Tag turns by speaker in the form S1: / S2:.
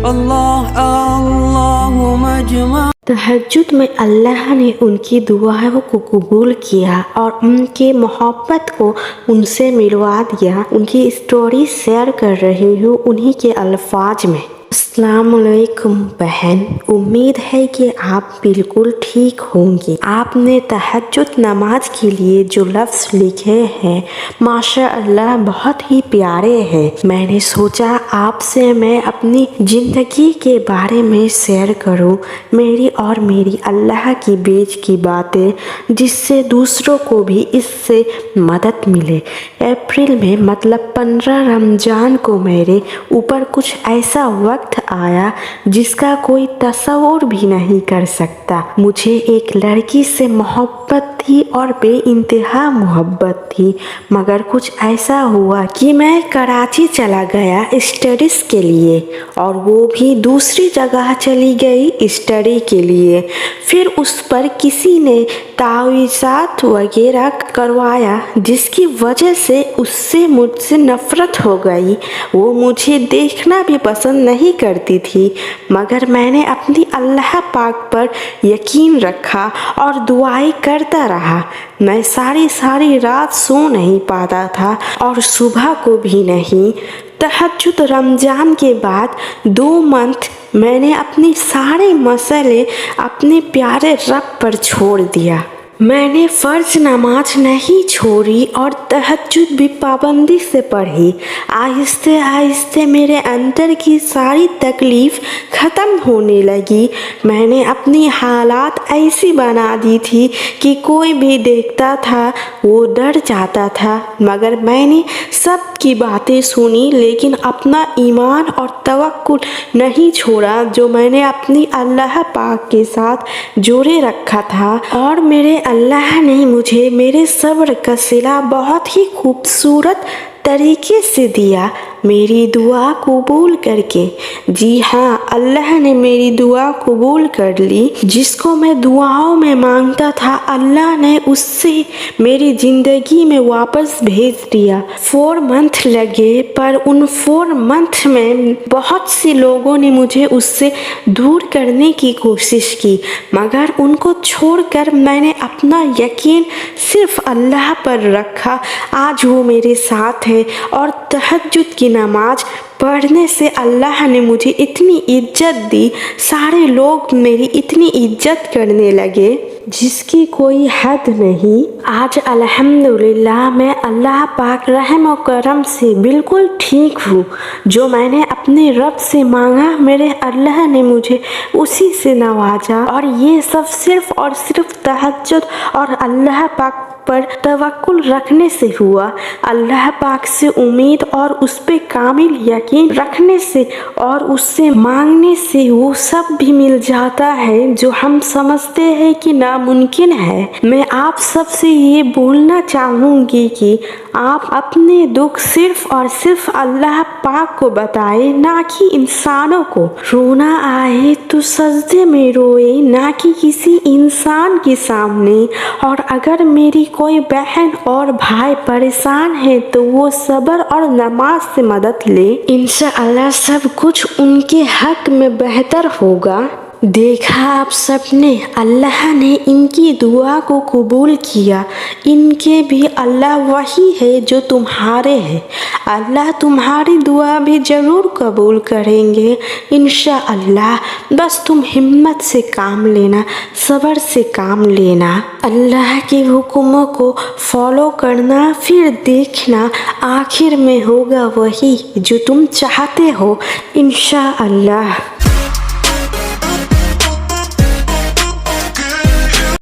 S1: اللہ اللہم اجمع۔
S2: تہجد میں اللہ نے ان کی دعاؤں کو قبول کیا اور ان کے محبت کو ان سے ملوا دیا۔ ان کی اسٹوری شیئر کر رہی ہوں انہی کے الفاظ میں۔ السلام علیکم بہن، امید ہے کہ آپ بالکل ٹھیک ہوں گی۔ آپ نے تہجد نماز کے لیے جو لفظ لکھے ہیں ماشاء اللہ بہت ہی پیارے ہیں۔ میں نے سوچا آپ سے میں اپنی زندگی کے بارے میں شیئر کروں، میری اور میری اللہ کی بیچ کی باتیں، جس سے دوسروں کو بھی اس سے مدد ملے۔ اپریل میں مطلب 15 رمضان کو میرے اوپر کچھ ایسا وقت آیا جس کا کوئی تصور بھی نہیں کر سکتا۔ مجھے ایک لڑکی سے محبت تھی اور بے انتہا محبت تھی، مگر کچھ ایسا ہوا کہ میں کراچی چلا گیا اسٹڈیز کے لیے اور وہ بھی دوسری جگہ چلی گئی اسٹڈی کے لیے۔ پھر اس پر کسی نے تعویذات وغیرہ کروایا جس کی وجہ سے اس سے مجھ سے نفرت ہو گئی۔ وہ مجھے دیکھنا بھی پسند نہیں کرتی تھی، مگر میں نے اپنی اللہ پاک پر یقین رکھا اور دعائیں کرتا رہا۔ میں ساری رات سو نہیں پاتا تھا اور صبح کو بھی نہیں۔ تہجد رمضان کے بعد 2 منتھ میں نے اپنے سارے مسئلے اپنے پیارے رب پر چھوڑ دیا۔ میں نے فرض نماز نہیں چھوڑی اور تہجد بھی پابندی سے پڑھی۔ آہستہ آہستہ میرے اندر کی ساری تکلیف ختم ہونے لگی۔ میں نے اپنی حالات ایسی بنا دی تھی کہ کوئی بھی دیکھتا تھا وہ ڈر جاتا تھا، مگر میں نے سب کی باتیں سنی لیکن اپنا ایمان اور توکل نہیں چھوڑا جو میں نے اپنی اللہ پاک کے ساتھ جوڑے رکھا تھا، اور میرے اللہ نے مجھے میرے صبر کا صلہ بہت ہی خوبصورت طریقے سے دیا، میری دعا قبول کر کے۔ جی ہاں، اللہ نے میری دعا قبول کر لی۔ جس کو میں دعاؤں میں مانگتا تھا اللہ نے اس سے میری زندگی میں واپس بھیج دیا۔ 4 منتھ لگے، پر ان 4 منتھ میں بہت سے لوگوں نے مجھے اس سے دور کرنے کی کوشش کی، مگر ان کو چھوڑ کر میں نے اپنا یقین صرف اللہ پر رکھا۔ آج وہ میرے ساتھ ہے اور تہجد کی نماز پڑھنے سے اللہ نے مجھے اتنی عزت دی، سارے لوگ میری اتنی عزت کرنے لگے جس کی کوئی حد نہیں۔ آج الحمدللہ میں اللہ پاک رحم و کرم سے بالکل ٹھیک ہوں۔ جو میں نے اپنے رب سے مانگا میرے اللہ نے مجھے اسی سے نوازا، اور یہ سب صرف اور صرف تہجد اور اللہ پاک پر توکل رکھنے سے ہوا۔ اللہ پاک سے امید اور اس پہ کامل یقین رکھنے سے اور اس سے مانگنے سے وہ سب بھی مل جاتا ہے جو ہم سمجھتے ہیں کہ ناممکن ہے۔ میں آپ سب سے یہ بولنا چاہوں گی کہ آپ اپنے دکھ صرف اور صرف اللہ پاک کو بتائیں، نہ کہ انسانوں کو۔ رونا آئے تو سجدے میں روئے، نہ کہ کسی انسان کے سامنے۔ اور اگر میری کوئی بہن اور بھائی پریشان ہے تو وہ صبر اور نماز سے مدد لے، انشاءاللہ سب کچھ ان کے حق میں بہتر ہوگا۔ دیکھا آپ سب نے، اللہ نے ان کی دعا کو قبول کیا۔ ان کے بھی اللہ وہی ہے جو تمہارے ہے۔ اللہ تمہاری دعا بھی ضرور قبول کریں گے انشاءاللہ۔ بس تم ہمت سے کام لینا، صبر سے کام لینا، اللہ کے حکموں کو فالو کرنا، پھر دیکھنا آخر میں ہوگا وہی جو تم چاہتے ہو انشاءاللہ۔